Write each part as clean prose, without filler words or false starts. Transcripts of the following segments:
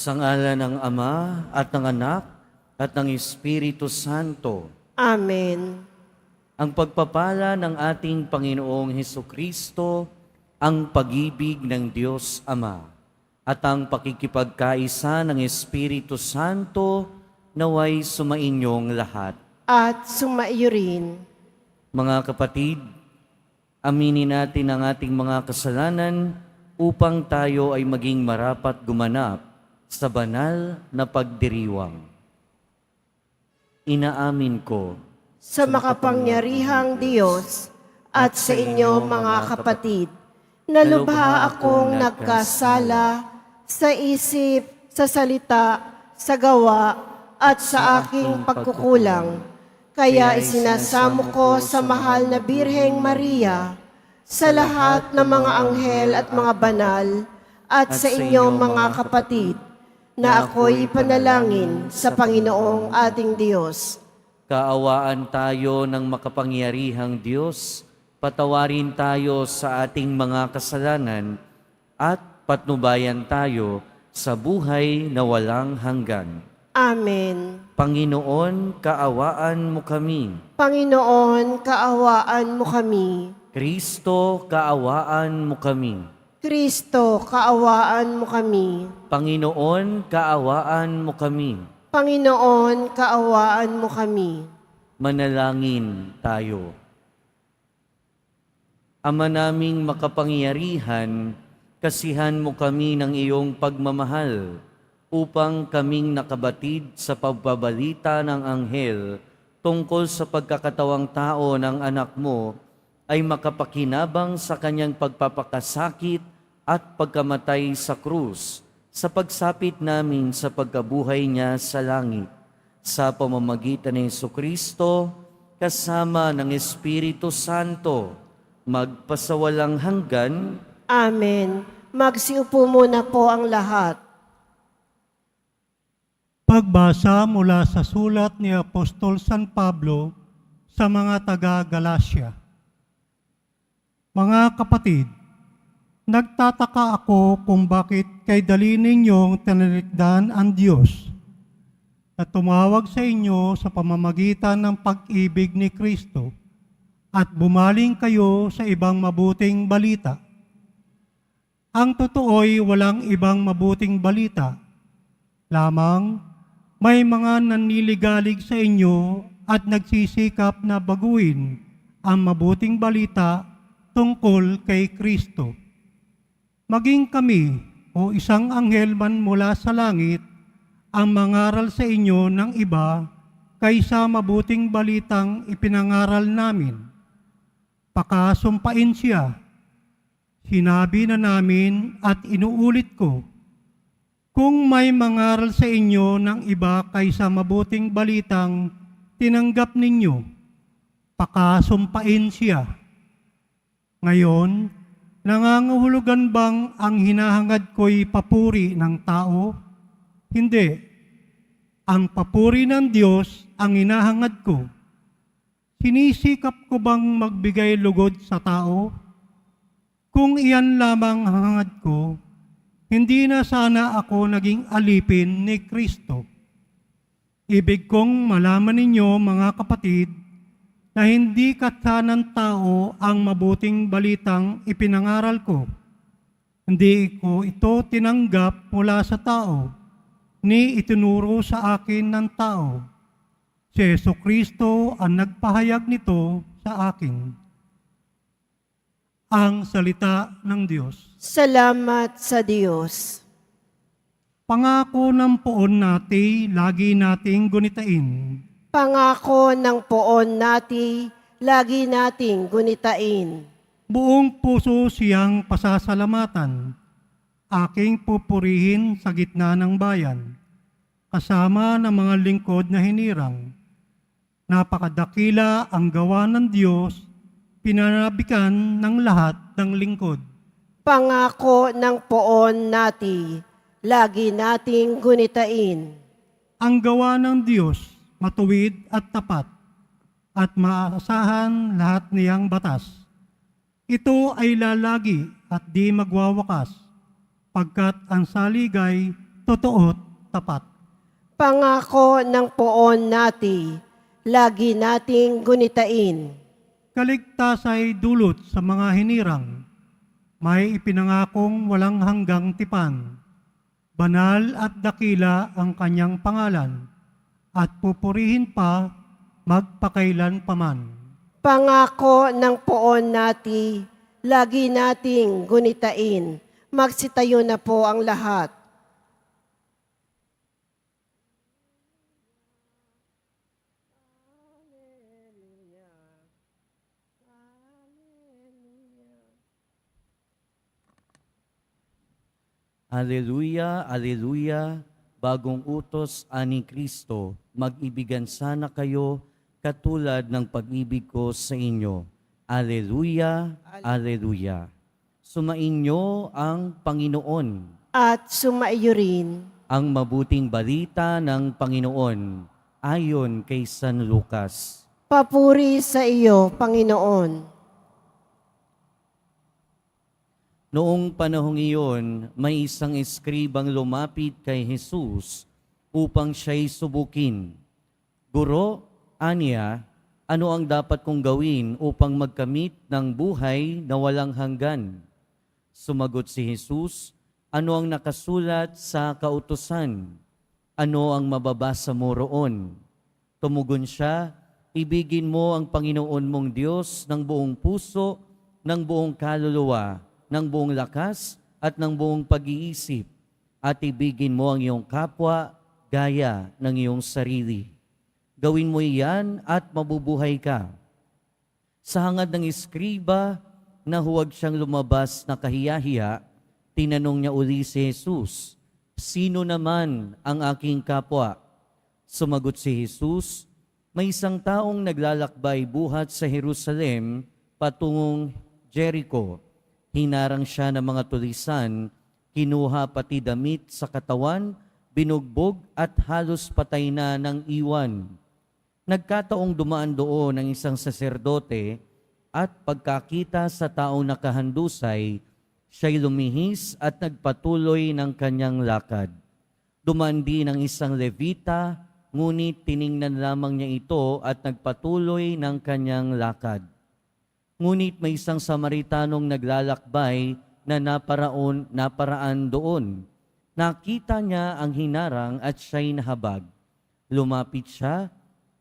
Sa ngalan ng Ama at ng Anak at ng Espiritu Santo. Amen. Ang pagpapala ng ating Panginoong Hesukristo, ang pag-ibig ng Diyos Ama, at ang pakikipagkaisa ng Espiritu Santo naway sumainyong lahat. At sumaiyo rin. Mga kapatid, aminin natin ang ating mga kasalanan upang tayo ay maging marapat gumanap sa banal na pagdiriwang. Inaamin ko Sa makapangyarihang Diyos at sa inyo mga kapatid, na lubha akong nagkasala sa isip, sa salita, sa gawa, at sa aking pagkukulang. Kaya isinasamo ko sa mahal na Birheng Maria, sa lahat ng mga anghel at mga banal, at sa inyong mga kapatid, na ako'y ipanalangin sa Panginoong ating Diyos. kaawaan tayo ng makapangyarihang Diyos, patawarin tayo sa ating mga kasalanan, at patnubayan tayo sa buhay na walang hanggan. Amen. Panginoon, kaawaan mo kami. Panginoon, kaawaan mo kami. Kristo, kaawaan mo kami. Kristo, kaawaan mo kami. Panginoon, kaawaan mo kami. Panginoon, kaawaan mo kami. Manalangin tayo. Ama naming makapangyarihan, kasihan mo kami ng iyong pagmamahal upang kaming nakabatid sa pagbabalita ng anghel tungkol sa pagkakatawang tao ng anak mo ay makapakinabang sa kanyang pagpapakasakit at pagkamatay sa krus sa pagsapit namin sa pagkabuhay niya sa langit. Sa pamamagitan ni Jesucristo, kasama ng Espiritu Santo, magpasawalang hanggan. Amen. Magsiupo muna po ang lahat. Pagbasa mula sa sulat ni Apostol San Pablo sa mga taga-Galacia. Mga kapatid, nagtataka ako kung bakit kay dali ninyong tinalikdan ang Diyos na tumawag sa inyo sa pamamagitan ng pag-ibig ni Kristo at bumaling kayo sa ibang mabuting balita. Ang totoo'y walang ibang mabuting balita, lamang may mga nanliligalig sa inyo at nagsisikap na baguhin ang mabuting balita tungkol kay Kristo. Maging kami o isang anghel man mula sa langit ang mangaral sa inyo ng iba kaysa mabuting balitang ipinangaral namin. Pakasumpain siya. Sinabi na namin at inuulit ko, kung may mangaral sa inyo ng iba kaysa mabuting balitang tinanggap ninyo, pakasumpain siya. Ngayon, nangangahulugan bang ang hinahangad ko'y papuri ng tao? Hindi. Ang papuri ng Diyos ang hinahangad ko. Sinisikap ko bang magbigay lugod sa tao? Kung iyan lamang ang hangad ko, hindi na sana ako naging alipin ni Kristo. Ibig kong malaman ninyo, mga kapatid, na hindi katsa ng tao ang mabuting balitang ipinangaral ko. Hindi ko ito tinanggap mula sa tao, ni itinuro sa akin ng tao. Si Jesucristo ang nagpahayag nito sa akin. Ang salita ng Diyos. Salamat sa Diyos. Pangako ng poon natin, lagi nating gunitain. Pangako ng poon nati, lagi nating gunitain. Buong puso siyang pasasalamatan, aking pupurihin sa gitna ng bayan, kasama ng mga lingkod na hinirang. Napakadakila ang gawa ng Diyos, pinanabikan ng lahat ng lingkod. Pangako ng poon nati, lagi nating gunitain. Ang gawa ng Diyos, matuwid at tapat, at maasahan lahat niyang batas. Ito ay lalagi at di magwawakas, pagkat ang saligay totoo, tapat. Pangako ng poon nati, lagi nating gunitain. Kaligtas ay dulot sa mga hinirang. May ipinangakong walang hanggang tipan. Banal at dakila ang kanyang pangalan, at pupurihin pa magpakailan paman. Pangako ng poon nati, lagi nating gunitain. Magsitayo na po ang lahat. Aleluya, aleluya, bagong utos ani Kristo, mag-ibigan sana kayo katulad ng pag-ibig ko sa inyo. Aleluya, aleluya. Sumainyo ang Panginoon, At sumaiyo rin. ang mabuting balita ng Panginoon, ayon kay San Lucas. Papuri sa iyo, Panginoon. Noong panahong iyon, may isang eskribang lumapit kay Jesus upang siya'y subukin. Guro, aniya, ano ang dapat kong gawin upang magkamit ng buhay na walang hanggan? Sumagot si Jesus, ano ang nakasulat sa kautusan? Ano ang mababasa mo roon? Tumugon siya, ibigin mo ang Panginoon mong Diyos ng buong puso, ng buong kaluluwa, ng buong lakas at ng buong pag-iisip, at ibigin mo ang iyong kapwa gaya ng iyong sarili. Gawin mo iyan at mabubuhay ka. Sa hangad ng eskriba na huwag siyang lumabas na kahiyahiya, tinanong niya uli si Jesus, sino naman ang aking kapwa? Sumagot si Jesus, may isang taong naglalakbay buhat sa Jerusalem patungong Jericho. Hinarang siya ng mga tulisan, kinuha pati damit sa katawan, binugbog at halos patay na ng iwan. Nagkataong dumaan doon ang isang saserdote at pagkakita sa taong nakahandusay, siya'y lumihis at nagpatuloy ng kanyang lakad. Dumaan din ang isang Levita, ngunit tiningnan lamang niya ito at nagpatuloy ng kanyang lakad. Ngunit may isang Samaritanong naglalakbay na naparaan doon. Nakita niya ang hinarang at siya'y nahabag. Lumapit siya,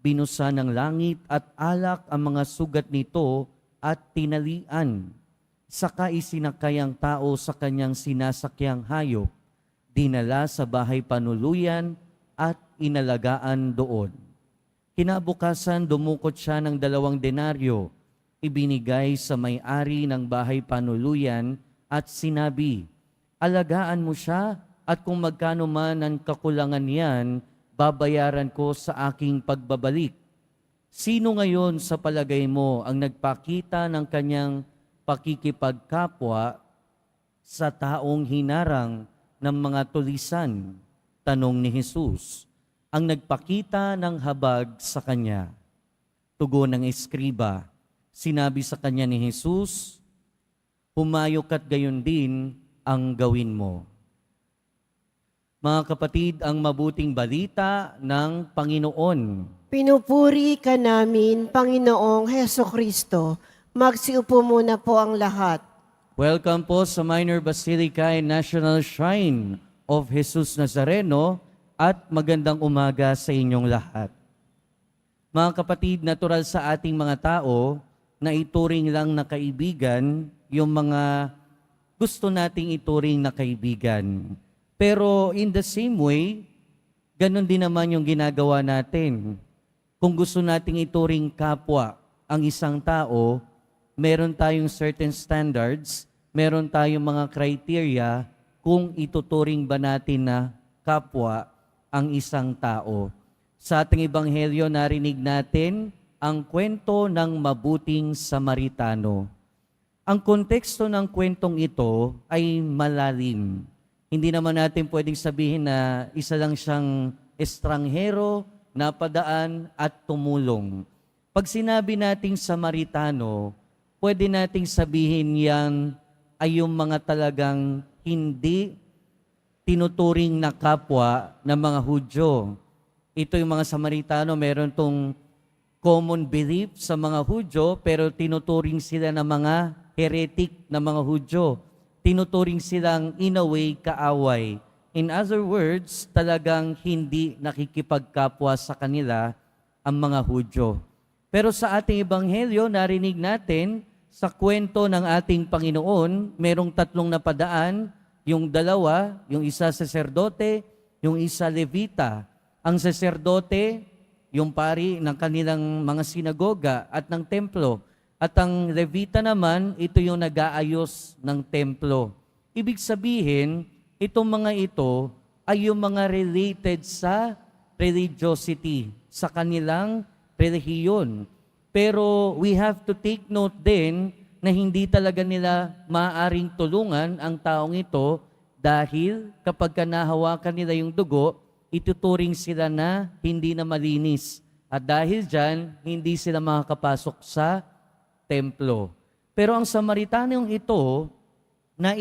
binusa ng langit at alak ang mga sugat nito at tinalian. Saka isinakay ang tao sa kanyang sinasakyang hayop, dinala sa bahay panuluyan at inalagaan doon. Kinabukasan dumukot siya ng 2 denaryo, ibinigay sa may-ari ng bahay panuluyan at sinabi, alagaan mo siya at kung magkano man ang kakulangan niyan, babayaran ko sa aking pagbabalik. Sino ngayon sa palagay mo ang nagpakita ng kanyang pakikipagkapwa sa taong hinarang ng mga tulisan? Tanong ni Jesus. Ang nagpakita ng habag sa kanya. Tugon ng eskriba. Sinabi sa kanya ni Jesus, humayok at gayon din ang gawin mo. Mga kapatid, ang mabuting balita ng Panginoon. Pinupuri ka namin, Panginoong Heso Kristo. Magsiupo muna po ang lahat. Welcome po sa Minor Basilica and National Shrine of Jesus Nazareno at magandang umaga sa inyong lahat. Mga kapatid, natural sa ating mga tao na ituring lang na kaibigan yung mga gusto nating ituring na kaibigan. Pero in the same way, ganun din naman yung ginagawa natin. Kung gusto nating ituring kapwa ang isang tao, meron tayong certain standards, meron tayong mga criteria kung ituturing ba natin na kapwa ang isang tao. Sa ating ebanghelyo, narinig natin ang kwento ng mabuting Samaritano. Ang konteksto ng kwentong ito ay malalim. Hindi naman natin pwedeng sabihin na isa lang siyang estranghero, napadaan at tumulong. Pag sinabi nating Samaritano, pwede nating sabihin yan ay yung mga talagang hindi tinuturing na kapwa ng mga Hudyo. Ito yung mga Samaritano, meron tong common belief sa mga Hudyo, pero tinuturing sila ng mga heretic na mga Hudyo. Tinuturing silang in a way kaaway. In other words, talagang hindi nakikipagkapwa sa kanila ang mga Hudyo. Pero sa ating ebanghelyo, narinig natin sa kwento ng ating Panginoon, merong tatlong napadaan, yung dalawa, yung isa saserdote, yung isa levita. Ang saserdote, yung pari ng kanilang mga sinagoga at ng templo. At ang levita naman, ito yung nag-aayos ng templo. Ibig sabihin, itong mga ito ay yung mga related sa religiosity, sa kanilang relihiyon. Pero we have to take note din na hindi talaga nila maaaring tulungan ang taong ito dahil kapag nahawakan nila yung dugo, ituturing sila na hindi na malinis. At dahil dyan, hindi sila makakapasok sa templo. Pero ang Samaritanong ito, na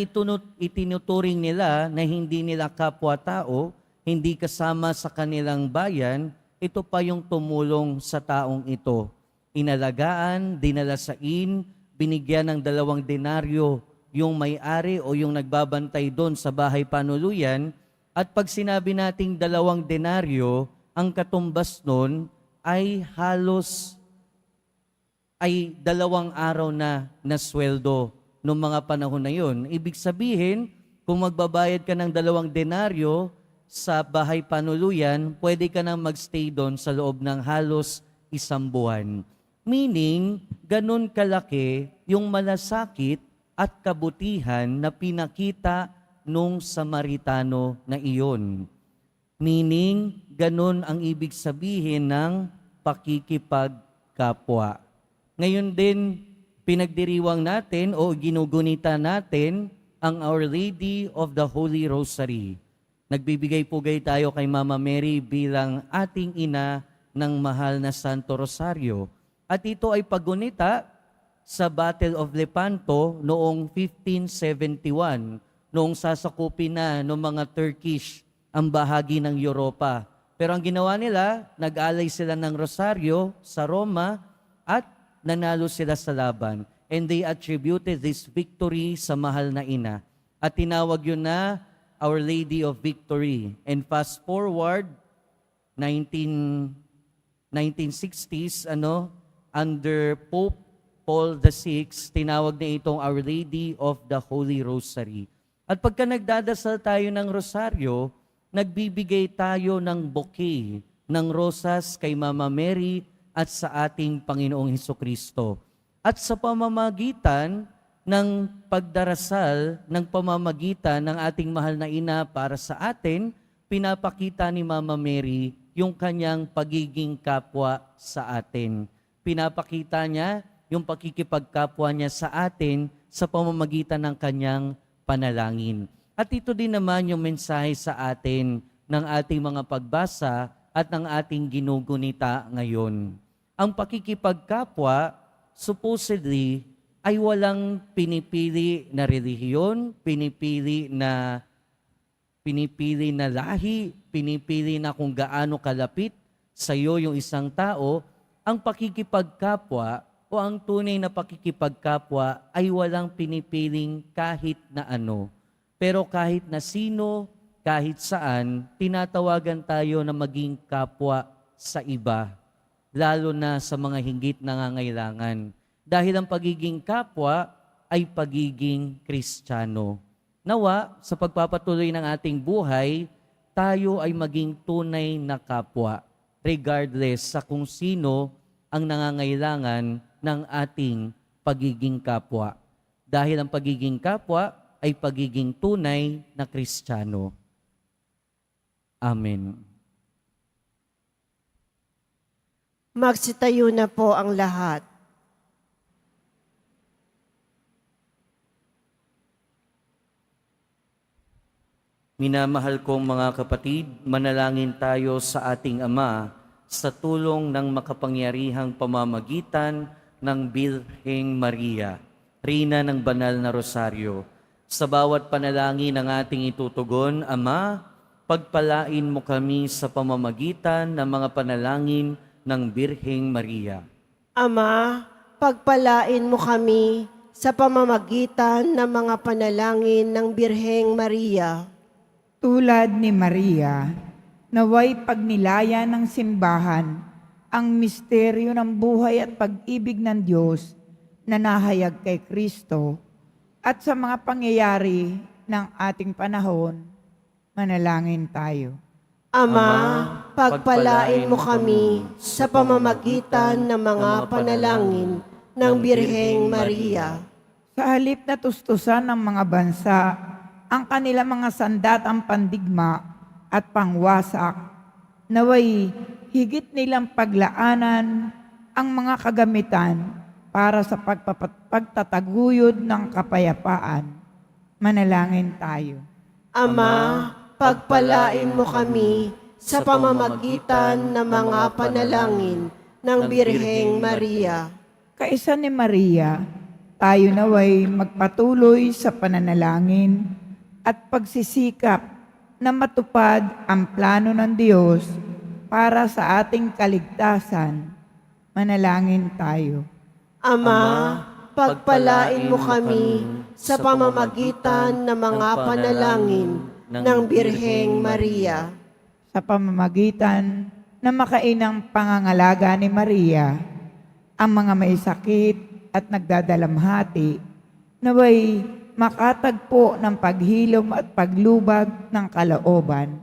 itinuturing nila na hindi nila kapwa-tao, hindi kasama sa kanilang bayan, ito pa yung tumulong sa taong ito. Inalagaan, dinalasain, binigyan ng 2 denaryo yung may-ari o yung nagbabantay doon sa bahay panuluyan. At pag sinabi nating 2 denaryo, ang katumbas nun ay halos 2 araw na sweldo noong mga panahon na yun. Ibig sabihin, kung magbabayad ka ng 2 denaryo sa bahay panuluyan, pwede ka nang magstay doon sa loob ng halos 1 buwan. Meaning, ganun kalaki yung malasakit at kabutihan na pinakita nung Samaritano na iyon. Meaning, ganun ang ibig sabihin ng pakikipagkapwa. Ngayon din, pinagdiriwang natin o ginugunita natin ang Our Lady of the Holy Rosary. Nagbibigay-pugay tayo kay Mama Mary bilang ating ina ng mahal na Santo Rosario. At ito ay pagunita sa Battle of Lepanto noong 1571, noong sasakupin na ng mga Turkish ang bahagi ng Europa. Pero ang ginawa nila, nag-alay sila ng rosaryo sa Roma at nanalo sila sa laban. And they attributed this victory sa mahal na ina. At tinawag yun na Our Lady of Victory. And fast forward, 1960s, under Pope Paul VI, tinawag na itong Our Lady of the Holy Rosary. At pagka nagdadasal tayo ng rosaryo, nagbibigay tayo ng bouquet ng rosas kay Mama Mary at sa ating Panginoong Hesukristo. At sa pamamagitan ng pagdarasal, ng pamamagitan ng ating mahal na ina para sa atin, pinapakita ni Mama Mary yung kanyang pagiging kapwa sa atin. Pinapakita niya yung pakikipagkapwa niya sa atin sa pamamagitan ng kanyang panalangin. At ito din naman yung mensahe sa atin ng ating mga pagbasa at ng ating ginugunita ngayon. Ang pakikipagkapwa, supposedly, ay walang pinipili na relihiyon, pinipili na lahi, pinipili na kung gaano kalapit sa iyo yung isang tao. Ang pakikipagkapwa o ang tunay na pakikipagkapwa ay walang pinipiling kahit na ano. Pero kahit na sino, kahit saan, tinatawagan tayo na maging kapwa sa iba, lalo na sa mga hinggit nangangailangan. Dahil ang pagiging kapwa ay pagiging Kristiyano. Nawa, sa pagpapatuloy ng ating buhay, tayo ay maging tunay na kapwa, regardless sa kung sino ang nangangailangan ng ating pagiging kapwa. Dahil ang pagiging kapwa ay pagiging tunay na Kristiyano. Amen. Magsitayo na po ang lahat. Minamahal kong mga kapatid, manalangin tayo sa ating Ama sa tulong ng makapangyarihang pamamagitan ng Birheng Maria, Reyna ng Banal na Rosaryo. Sa bawat panalangin ng ating itutugon, Ama, pagpalain mo kami sa pamamagitan ng mga panalangin ng Birheng Maria. Ama, pagpalain mo kami sa pamamagitan ng mga panalangin ng Birheng Maria. Tulad ni Maria, naway pagnilaya ng simbahan ang misteryo ng buhay at pag-ibig ng Diyos na nahayag kay Kristo at sa mga pangyayari ng ating panahon, manalangin tayo. Ama, pagpalain mo kami sa pamamagitan ng mga panalangin ng Birheng Maria. Sa halip na tustusan ng mga bansa ang kanilang mga sandatang pandigma at pangwasak, naway higit nilang paglaanan ang mga kagamitan para sa pagtataguyod ng kapayapaan. Manalangin tayo. Ama, pagpalain mo kami sa pamamagitan ng mga panalangin ng Birheng Maria. Kaisa ni Maria, tayo naway magpatuloy sa pananalangin at pagsisikap na matupad ang plano ng Diyos para sa ating kaligtasan. Manalangin tayo. Ama, pagpalain mo kami sa pamamagitan ng mga panalangin ng Birheng Maria. Sa pamamagitan na makainang pangangalaga ni Maria, ang mga may sakit at nagdadalamhati, naway makatagpo ng paghilom at paglubag ng kalooban.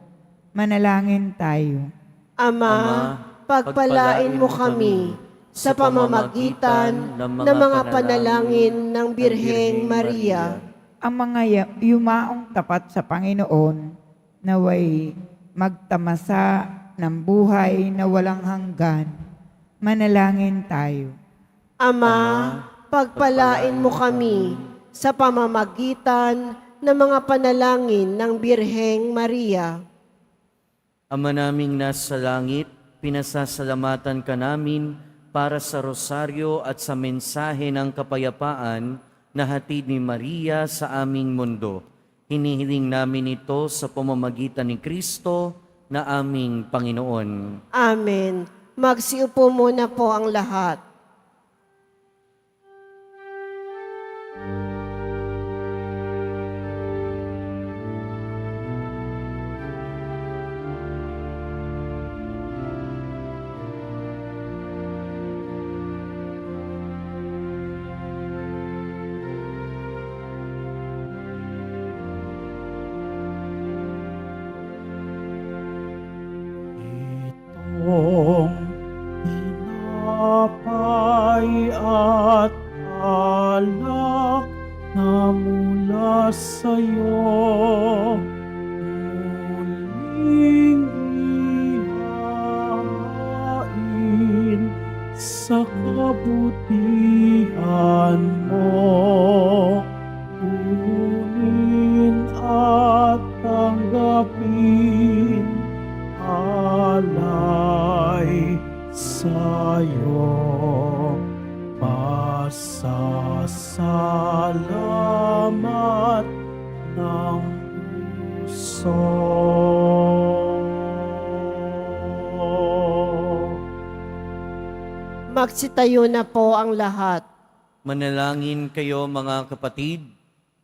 Manalangin tayo. Ama, pagpalain mo kami sa pamamagitan ng mga panalangin ng Birheng Maria. Ang mga yumaong tapat sa Panginoon, naway magtamasa ng buhay na walang hanggan. Manalangin tayo. Ama, pagpalain mo kami sa pamamagitan ng mga panalangin ng Birheng Maria. Ama naming nasa langit, pinasasalamatan ka namin para sa rosaryo at sa mensahe ng kapayapaan na hatid ni Maria sa aming mundo. Hinihiling namin ito sa pamamagitan ni Kristo na aming Panginoon. Amen. Magsiupo muna po ang lahat. Itong tinapay at alak na mula sa'yo, muling ihahain sa kabutihan mo. Kunin at tanggapin alay sa'yo, pasasalamat ng puso. Magsitayo na po ang lahat. Manalangin kayo mga kapatid,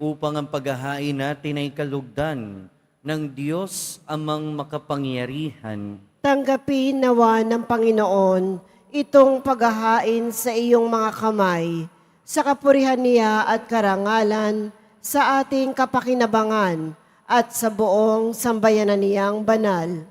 upang ang paghahain natin ay kalugdan ng Diyos amang makapangyarihan. Tanggapin nawa ng Panginoon itong paghahain sa iyong mga kamay, sa kapurihan niya at karangalan, sa ating kapakinabangan at sa buong sambayanan niyang banal.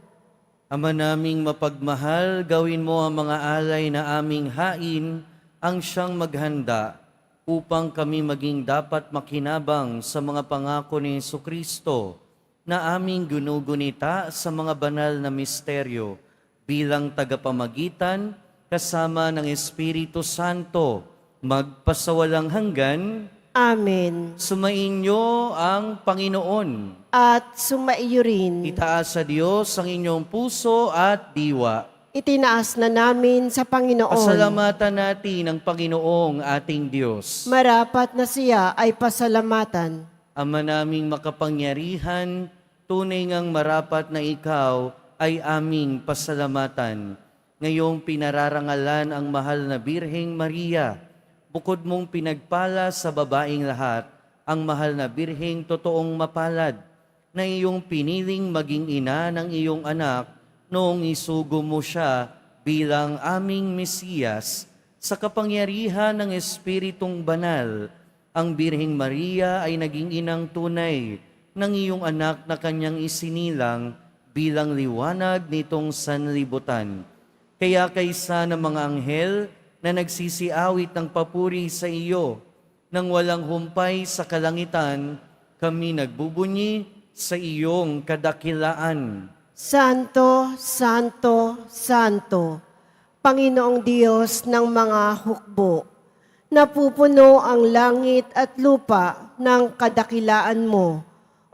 Ama naming mapagmahal, gawin mo ang mga alay na aming hain ang siyang maghanda upang kami maging dapat makinabang sa mga pangako ni Jesucristo na aming ginugunita sa mga banal na misteryo bilang tagapamagitan kasama ng Espiritu Santo magpasawalang hanggan. Amen. Sumainyo ang Panginoon. At sumaiyo rin. Itaas sa Diyos ang inyong puso at diwa. Itinaas na namin sa Panginoon. Pasalamatan natin ang Panginoong ating Diyos. Marapat na siya ay pasalamatan. Ama naming makapangyarihan, tunay ngang marapat na ikaw ay aming pasalamatan. Ngayong pinararangalan ang mahal na Birheng Maria, bukod mong pinagpala sa babaing lahat, ang mahal na Birheng totoong mapalad, na iyong piniling maging ina ng iyong anak noong isugo mo siya bilang aming Mesiyas. Sa kapangyarihan ng Espiritong Banal, ang Birheng Maria ay naging inang tunay ng iyong anak na kanyang isinilang bilang liwanag nitong sanlibutan. Kaya kaysa ng mga anghel na nagsisiawit ng papuri sa iyo, nang walang humpay sa kalangitan, kami nagbubunyi sa iyong kadakilaan. Santo, Santo, Santo, Panginoong Diyos ng mga hukbo, napupuno ang langit at lupa ng kadakilaan mo.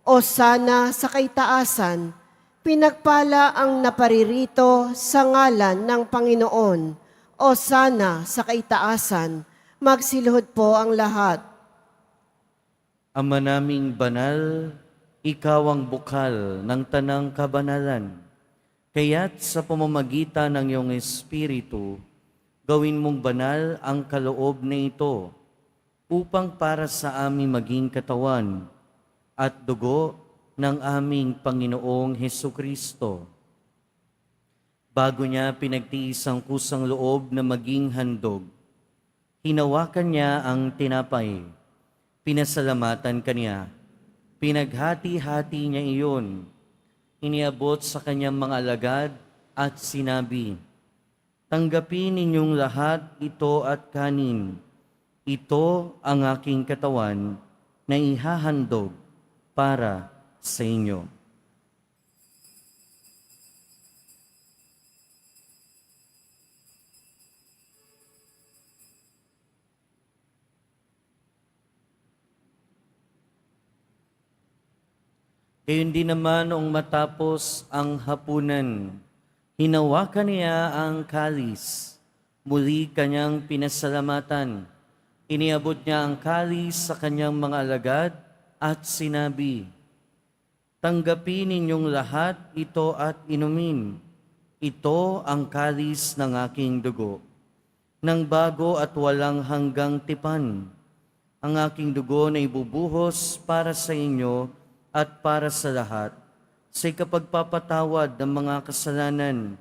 O sana sa kaitaasan, pinagpala ang naparirito sa ngalan ng Panginoon. O sana sa kaitaasan, magsiluhod po ang lahat. Ama naming banal, ikaw ang bukal ng tanang kabanalan. Kaya't sa pamamagitan ng iyong Espiritu, gawin mong banal ang kaloob na ito upang para sa amin maging katawan at dugo ng aming Panginoong Hesukristo. Bago niya pinagtiis ang kusang loob na maging handog, hinawakan niya ang tinapay, pinasalamatan kaniya, pinaghati-hati niya iyon, iniabot sa kanyang mga alagad at sinabi, "Tanggapin ninyong lahat ito at kanin. Ito ang aking katawan na ihahandog para sa inyo." Gayon din naman noong matapos ang hapunan, hinawakan niya ang kalis, muli kanyang pinasalamatan. Iniabot niya ang kalis sa kanyang mga alagad at sinabi, "Tanggapin ninyong lahat ito at inumin. Ito ang kalis ng aking dugo, ng bago at walang hanggang tipan. Ang aking dugo na ibubuhos para sa inyo at para sa lahat, sa ikapagpapatawad ng mga kasalanan.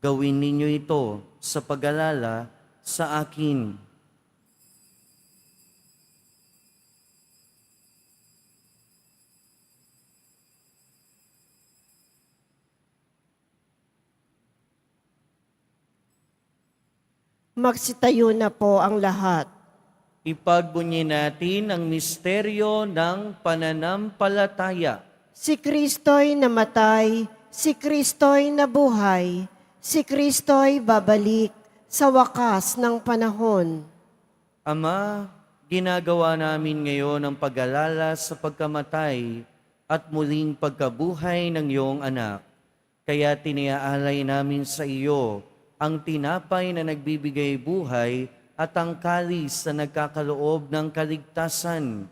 Gawin ninyo ito sa pag-alala sa akin." Magsitayo na po ang lahat. Ipagbunyi natin ang misteryo ng pananampalataya. Si Kristo'y namatay, si Kristo'y nabuhay, si Kristo'y babalik sa wakas ng panahon. Ama, ginagawa namin ngayon ang pag-alala sa pagkamatay at muling pagkabuhay ng iyong anak. Kaya tiniaalay namin sa iyo ang tinapay na nagbibigay buhay at ang kalis na nagkakaloob ng kaligtasan.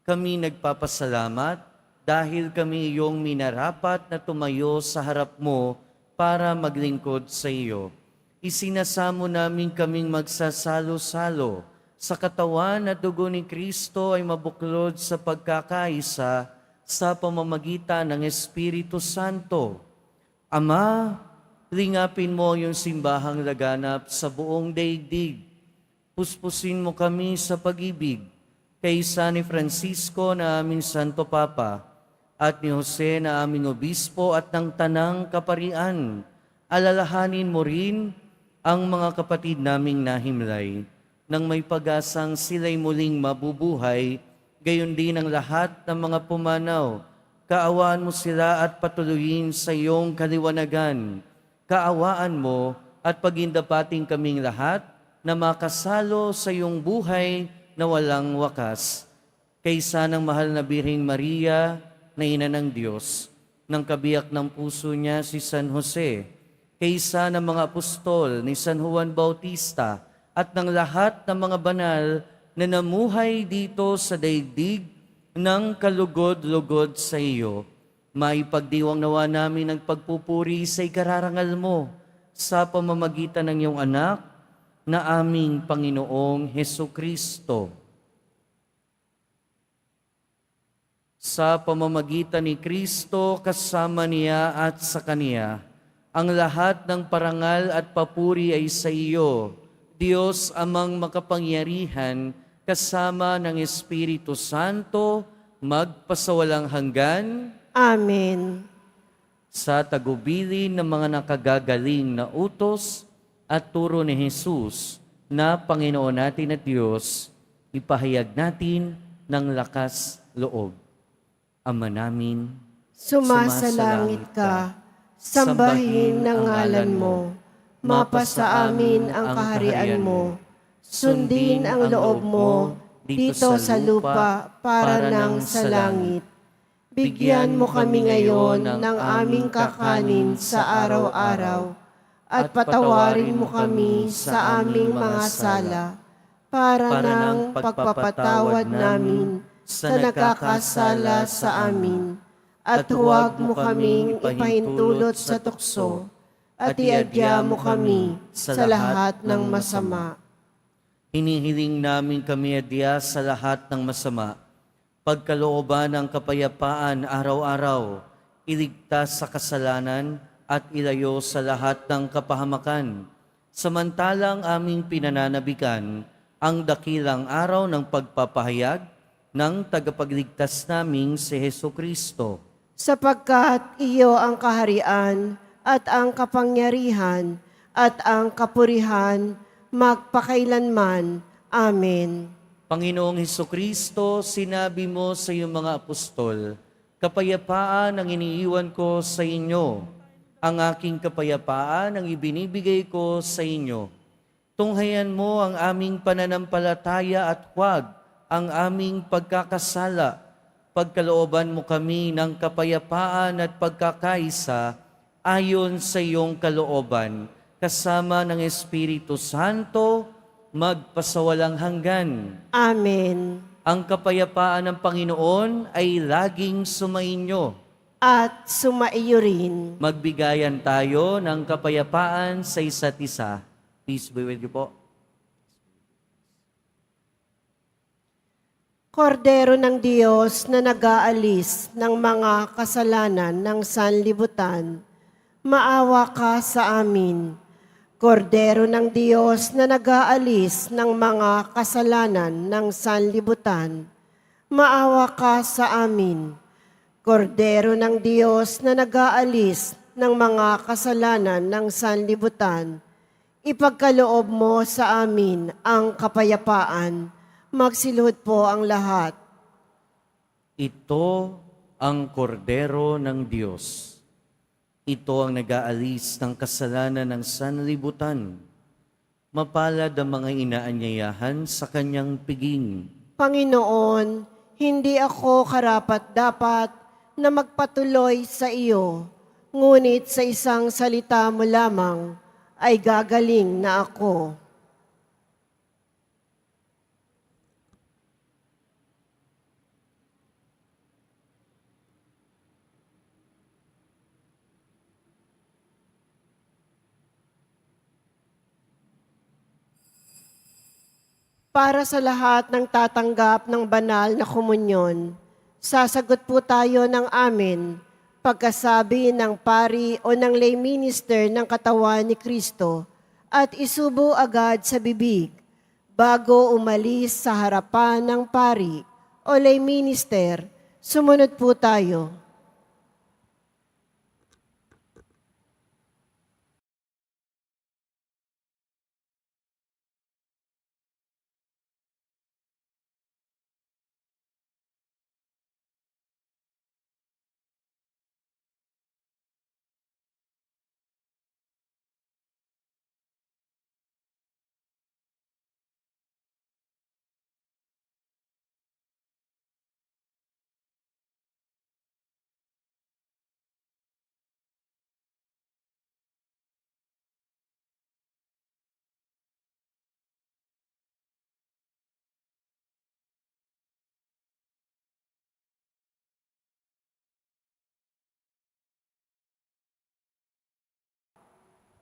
Kami nagpapasalamat dahil kami iyong minarapat na tumayo sa harap mo para maglingkod sa iyo. Isinasamo namin kaming magsasalo-salo sa katawan at dugo ni Kristo ay mabuklod sa pagkakaisa sa pamamagitan ng Espiritu Santo. Ama, lingapin mo yung simbahang laganap sa buong daigdig. Puspusin mo kami sa pag-ibig kay San Francisco na aming Santo Papa at ni Jose na aming Obispo at ng Tanang Kaparian. Alalahanin mo rin ang mga kapatid naming nahimlay nang may pag-asang sila'y muling mabubuhay, gayon din ang lahat ng mga pumanaw. Kaawaan mo sila at patuloyin sa iyong kaliwanagan. Kaawaan mo at pagindapating kaming lahat na makasalo sa iyong buhay na walang wakas. Kaysa ng mahal na Birheng Maria, na ina ng Diyos, ng kabiyak ng puso niya si San Jose, kaysa ng mga apostol ni San Juan Bautista, at ng lahat ng mga banal na namuhay dito sa daigdig, ng kalugod-lugod sa iyo, maipagdiwang nawa namin ang pagpupuri sa ikararangal mo sa pamamagitan ng iyong anak na aming Panginoong Heso Kristo. Sa pamamagitan ni Kristo, kasama niya at sa Kaniya, ang lahat ng parangal at papuri ay sa iyo, Diyos amang makapangyarihan, kasama ng Espiritu Santo, magpasawalang hanggan. Amen. Sa tagubilin ng mga nakagagaling na utos at turo ni Jesus na Panginoon natin at Diyos, ipahayag natin ng lakas loob. Ama namin, Sumasalangit ka, sambahin ng ngalan mo, mapasa amin ang kaharian mo, sundin ang loob mo dito sa lupa para nang sa langit. Bigyan mo kami ngayon ng aming kakanin sa araw-araw at patawarin mo kami sa aming mga sala para nang pagpapatawad namin sa nagkakasala sa amin. At huwag mo kaming ipahintulot sa tukso at iadya mo kami sa lahat ng masama. hinihiling namin kami adya sa lahat ng masama, pagkalooban ng kapayapaan araw-araw, iligtas sa kasalanan at ilayo sa lahat ng kapahamakan. Samantalang aming pinananabikan ang dakilang araw ng pagpapahayag ng tagapagligtas naming si Heso Kristo. Sapagkat iyo ang kaharian at ang kapangyarihan at ang kapurihan magpakailanman. Amen. Panginoong Heso Kristo, sinabi mo sa iyong mga apostol, kapayapaan ang iniiwan ko sa inyo, ang aking kapayapaan ang ibinibigay ko sa inyo. Tunghayan mo ang aming pananampalataya at huwag ang aming pagkakasala. Pagkalooban mo kami ng kapayapaan at pagkakaisa ayon sa iyong kalooban, kasama ng Espiritu Santo, magpasawalang hanggan. Amen. Ang kapayapaan ng Panginoon ay laging sumainyo. At sumaiyo rin. Magbigayan tayo ng kapayapaan sa isa't isa. Peace be with you po. Kordero ng Diyos na nag-aalis ng mga kasalanan ng sanlibutan, maawa ka sa amin. Kordero ng Diyos na nag-aalis ng mga kasalanan ng sanlibutan, maawa ka sa amin. Kordero ng Diyos na nag-aalis ng mga kasalanan ng sanlibutan, ipagkaloob mo sa amin ang kapayapaan. Magsiluhod po ang lahat. Ito ang kordero ng Diyos. Ito ang nag-aalis ng kasalanan ng sanlibutan. Mapalad ang mga inaanyayahan sa kanyang piging. Panginoon, hindi ako karapat-dapat na magpatuloy sa iyo, ngunit sa isang salita mo lamang ay gagaling na ako. Para sa lahat ng tatanggap ng banal na komunyon, sasagot po tayo ng amen pagkasabi ng pari o ng lay minister ng katawan ni Kristo at isubo agad sa bibig bago umalis sa harapan ng pari o lay minister. Sumunod po tayo.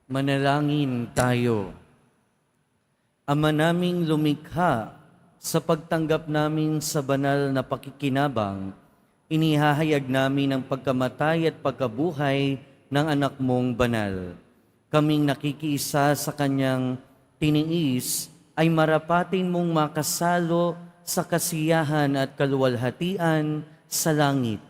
Manalangin tayo. Ama naming lumikha, sa pagtanggap namin sa banal na pakikinabang, inihahayag namin ang pagkamatay at pagkabuhay ng anak mong banal. Kaming nakikiisa sa kanyang tiniis ay marapatin mong makasalo sa kasiyahan at kaluwalhatian sa langit.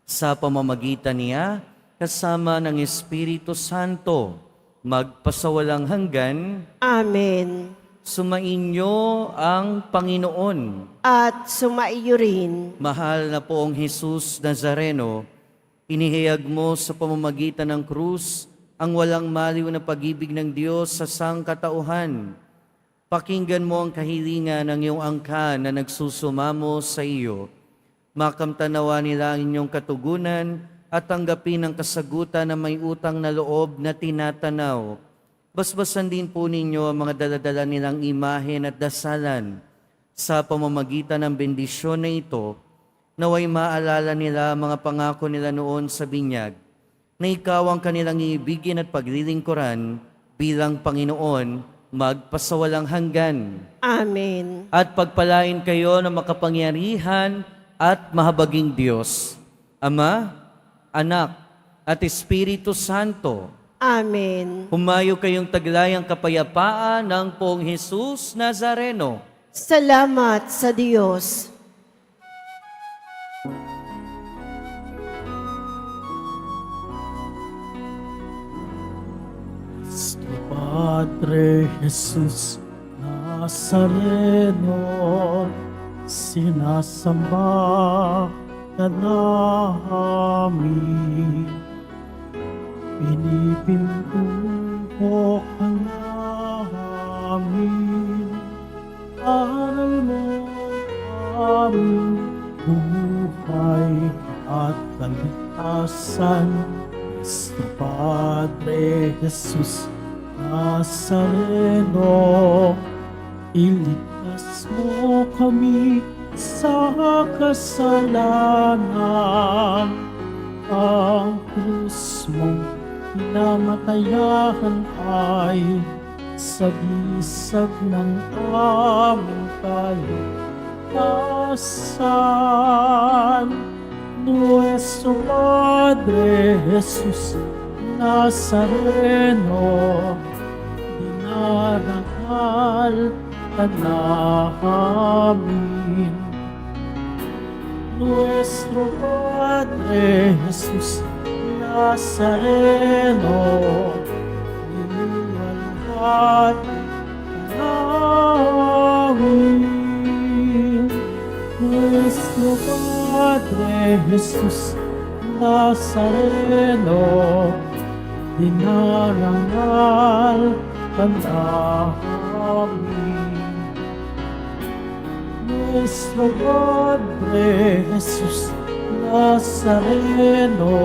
Sa pamamagitan niya, kasama ng Espiritu Santo, magpasawalang hanggan. Amen. Sumainyo ang Panginoon. At sumaiyo rin. Mahal na poong Jesus Nazareno, inihayag mo sa pamamagitan ng krus ang walang maliw na pag-ibig ng Diyos sa sangkatauhan. Pakinggan mo ang kahilingan ng iyong angkan na nagsusumamo sa iyo. Makamtanawa nila ang inyong katugunan at tanggapin ang kasagutan na may utang na loob na tinatanaw. Basbasan din po ninyo ang mga daladala nilang imahen at dasalan. Sa pamamagitan ng bendisyon na ito, naway maalala nila ang mga pangako nila noon sa binyag, na ikaw ang kanilang iibigin at paglilingkuran bilang Panginoon, magpasawalang hanggan. Amen. At pagpalain kayo ng makapangyarihan at mahabaging Diyos, Ama, Anak, at Espiritu Santo. Amen. Humayo kayong taglayang kapayapaan ng poong Jesus Nazareno. Salamat sa Diyos. Nuestro Padre Jesus Nazareno, sinasamba ka namin. Pinipintuho ka namin, aral mo aming buhay at kaligtasan. Nuestro Padre Jesus Nazareno, iligtas mo kami sa kasalanan. Ang krus mong pinamatayan ay sagisag ng aming kaligtasan. Nuestro Padre Jesus Nazareno, dinarangal ka namin. Nuestro Padre Jesus Nazareno, diniwalhati ka namin. Nuestro Padre Jesus Nazareno, dinarangal ka namin. Nuestro Padre Jesus Nazareno,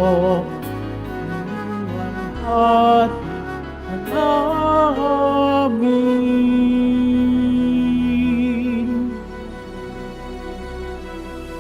diniwalhati ka namin.